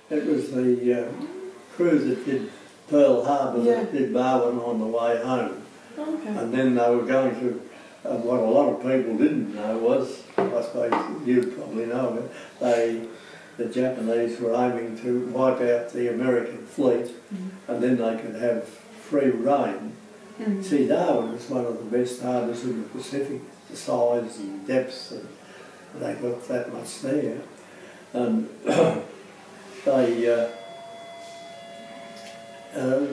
It was the crew that did Pearl Harbor that did Darwin on the way home. Okay. And then they were going to, what a lot of people didn't know was, I suppose you probably know it, the Japanese were aiming to wipe out the American fleet and then they could have free reign. See, Darwin was one of the best harbours in the Pacific, the size and depth, and they got that much there. And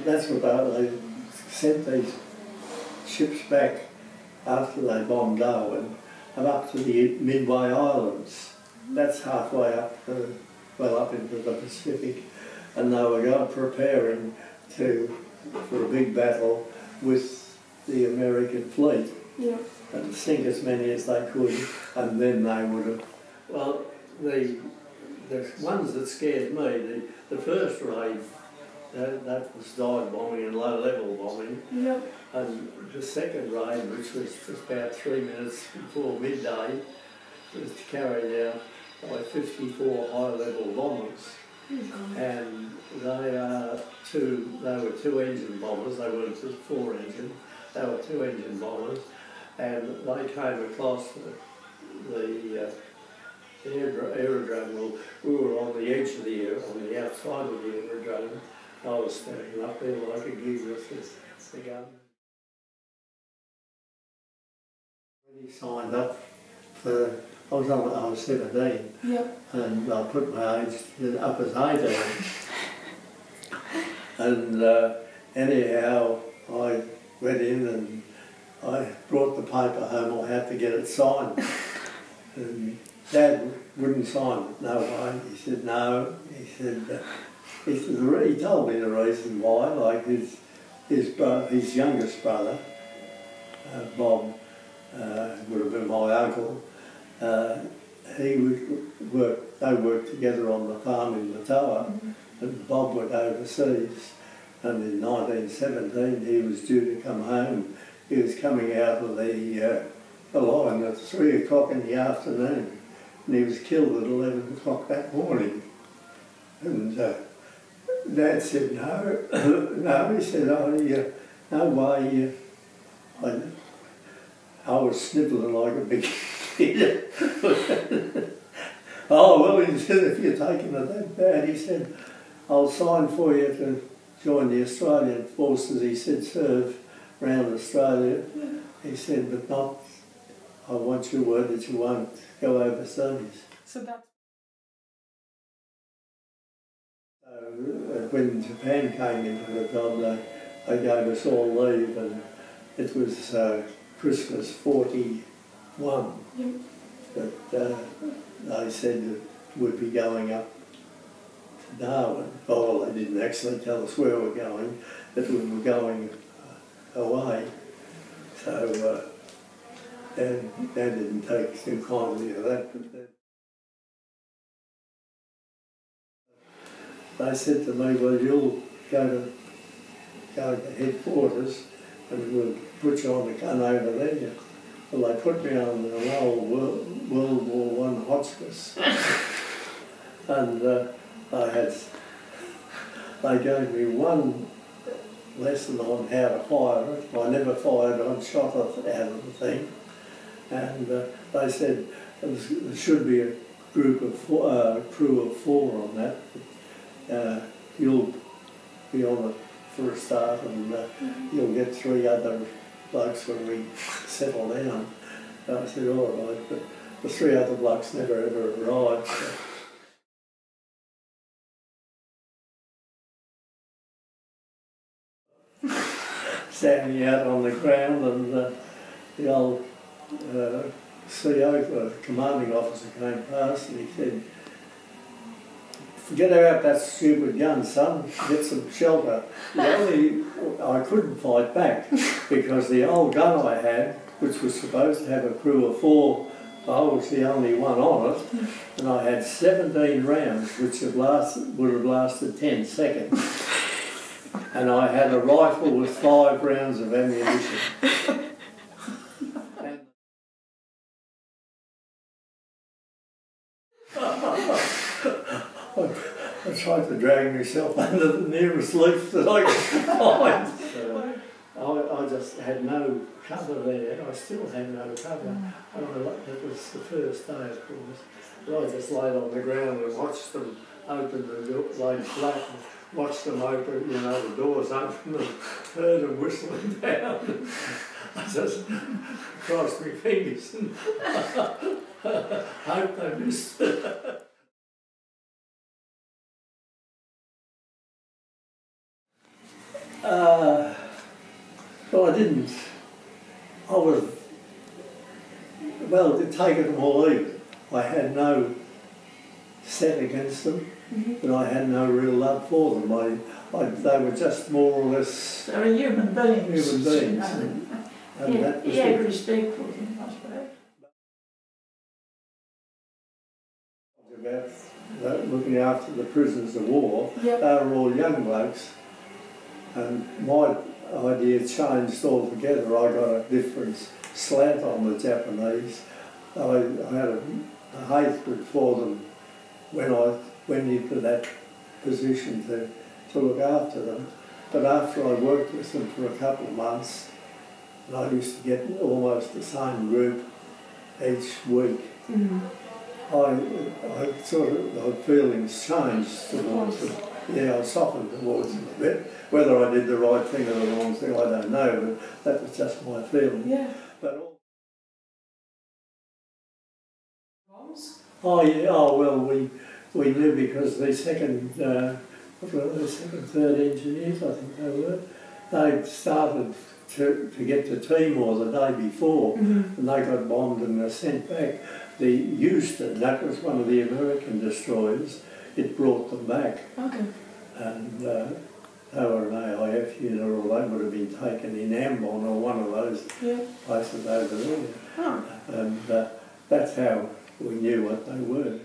that's what they sent these ships back after they bombed Darwin and up to the Midway Islands. That's halfway up, up into the Pacific, and they were preparing for a big battle with the American fleet and sink as many as they could, and then they would have. Well, the ones that scared me, the first raid, that was dive bombing and low-level bombing. And the second raid, which was just about 3 minutes before midday, was carried out by 54 high-level bombers. And they were two-engine bombers. They weren't just four-engine. They were two-engine bombers, and they came across the aerodrome. Well, we were on the edge of on the outside of the aerodrome. I was standing up there like a gig with the gun. When he signed up for, I was 17, and I put my age up as 18. And anyhow, I went in and I brought the paper home. I had to get it signed. And Dad wouldn't sign it, no way. He said no. He told me the reason why, like his youngest brother, Bob, would have been my uncle. They worked together on the farm in Matoa, and Bob went overseas. And in 1917 he was due to come home. He was coming out of the line at 3 o'clock in the afternoon, and he was killed at 11 o'clock that morning. And Dad said no, no. He said, no way. I was snivelling like a big kid. Oh, well, he said, if you're taking it that bad, he said, I'll sign for you to join the Australian forces. He said, serve around Australia. He said, but not, I want your word that you won't go overseas. So that's... When Japan came into the job, they gave us all leave, and it was Christmas 41 that they said that we'd be going up to Darwin. Oh, well, they didn't actually tell us where we were going, that we were going away. So Dad didn't take too kindly to that. But they said to me, well, you'll go to headquarters and we'll put you on the gun over there. Well, they put me on an old World War I hospice. And they gave me one lesson on how to fire it. I never fired on shot out of the thing. And they said there should be a crew of 4 on that. You'll be on it for a start, and you'll get 3 other blokes when we settle down. And I said, all right, but the 3 other blokes never ever arrived. So. Standing out on the ground, and the old CO, the commanding officer, came past and he said, forget about that stupid gun, son, get some shelter. I couldn't fight back because the old gun I had, which was supposed to have a crew of 4, I was the only one on it, and I had 17 rounds which would have lasted 10 seconds. And I had a rifle with 5 rounds of ammunition. I tried to drag myself under the nearest leaf that I could find. I just had no cover there. I still had no cover. That was the first day, of course. But I just laid on the ground and watched them open the door, laid flat and watched them open, you know, the doors open and heard them whistling down. I just crossed my fingers and hoped they missed. Well, I didn't. I was, well, to take it all leave. I had no set against them, but I had no real love for them. They were just more or less... They were human beings. Human beings. And he had respect for them, I suppose. About looking after the prisoners of war, yep. They were all young blokes, and my idea changed altogether. I got a different slant on the Japanese. I had a hatred for them when I went into that position to look after them. But after I worked with them for a couple of months, and I used to get almost the same group each week, I sort of, my feelings changed towards them. Yeah, I softened towards them a bit. Whether I did the right thing or the wrong thing, I don't know, but that was just my feeling. Yeah. But oh yeah, oh well, we knew because the second, third engineers, I think they were, they started to get to Timor the day before, and they got bombed and were sent back. The Houston, that was one of the American destroyers, it brought them back. Okay. And they were an AIF unit, or they would have been taken in Ambon or one of those places over there. Oh. And that's how we knew what they were.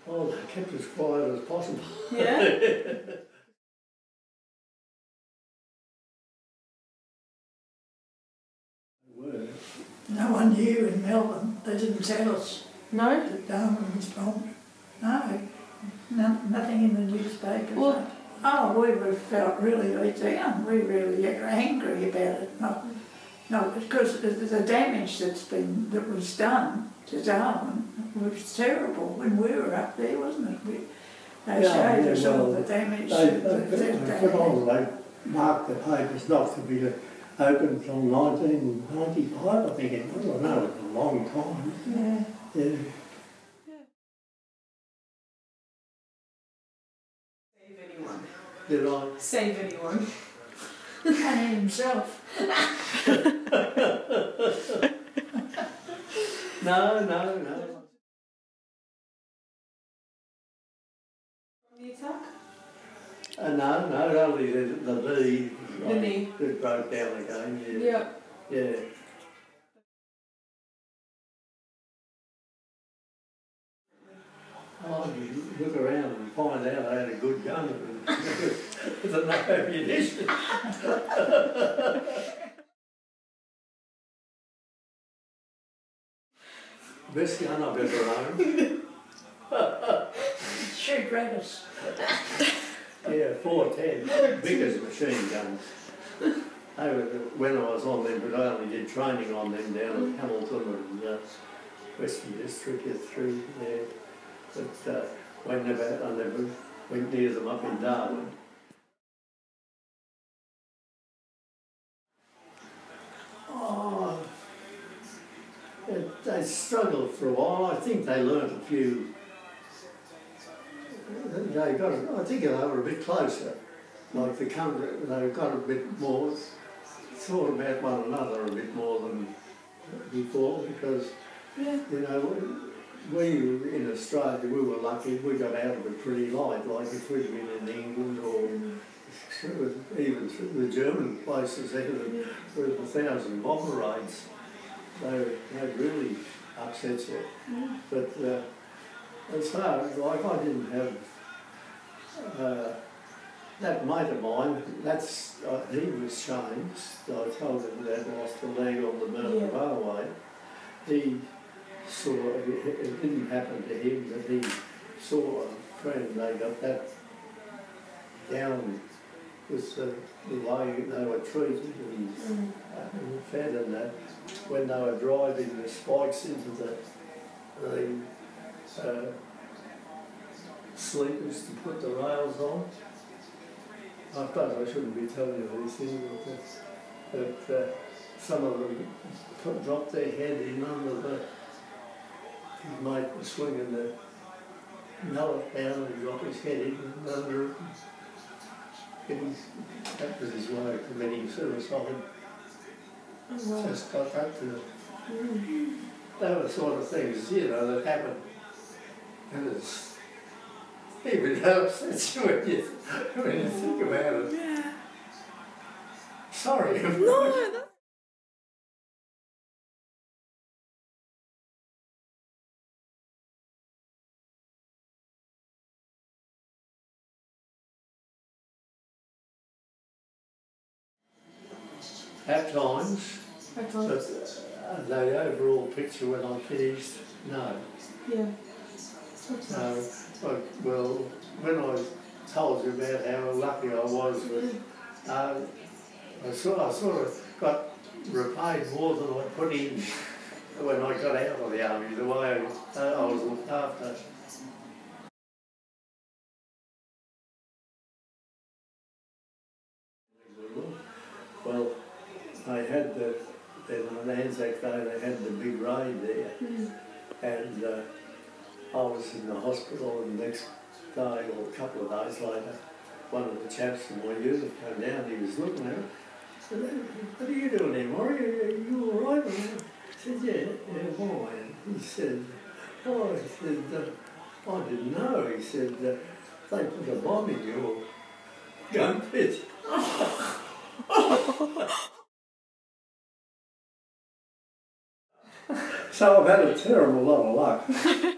Oh, they kept as quiet as possible. Yeah. No one knew in Melbourne. They didn't tell us. No? That Darwin was bombed. No, nothing in the newspapers. Well, we felt really let down. We really were angry about it. No, because the damage that was done to Darwin was terrible when we were up there, wasn't it? They showed us all the damage. They marked the papers not to be open until 1995, I think it was. I know it was a long time. Yeah. Yeah. Save anyone. Did I? Save anyone. And himself. No. From the attack? No, only the knee. The knee. It broke down again, yeah. Oh, you look around and find out I had a good gun with enough ammunition. Best gun I've ever owned. Shoot rabbits. Yeah, 410, biggest machine guns. When I was on them, but I only did training on them down at Hamilton and Western District, through there. But I never went near them up in Darwin. Oh, they struggled for a while. I think they learnt a few. I think they were a bit closer. Like they got a bit more, thought about one another a bit more than before, because you know, we in Australia, we were lucky, we got out of it pretty light. Like if we'd been in England or even through the German places, there were 1,000 bomber raids. They really upset you. But as far as, like, I didn't have that mate of mine, he was changed. I told him that I lost a leg on the Melbourne Railway. He saw, it didn't happen to him, but he saw a friend, they got that down with the way they were treated and fed and that. When they were driving the spikes into the sleepers to put the rails on. I suppose I shouldn't be telling you these things, but some of them dropped their head in under his mate was swinging the mallet down and dropped his head in and under it. That was his way of committing suicide. Just got that to it. They were the sort of things, that happen. And it's even upsets you when you think about it. Yeah. Sorry. No, that's... At times. But the overall picture when I'm finished, no. Yeah. No. Well, when I told you about how lucky I was with, I sort of got repaid more than I put in when I got out of the army, the way I was looked after. Well, they had then on Anzac Day they had the big raid there, and I was in the hospital, and the next day or a couple of days later, one of the chaps from my unit came down, he was looking at it. I said, "What are you doing there, Morrie? Are you all right?" I said, yeah, why? And he said, "Oh," he said, "I didn't know." He said, "They put a bomb in your gun pit." So I've had a terrible lot of luck.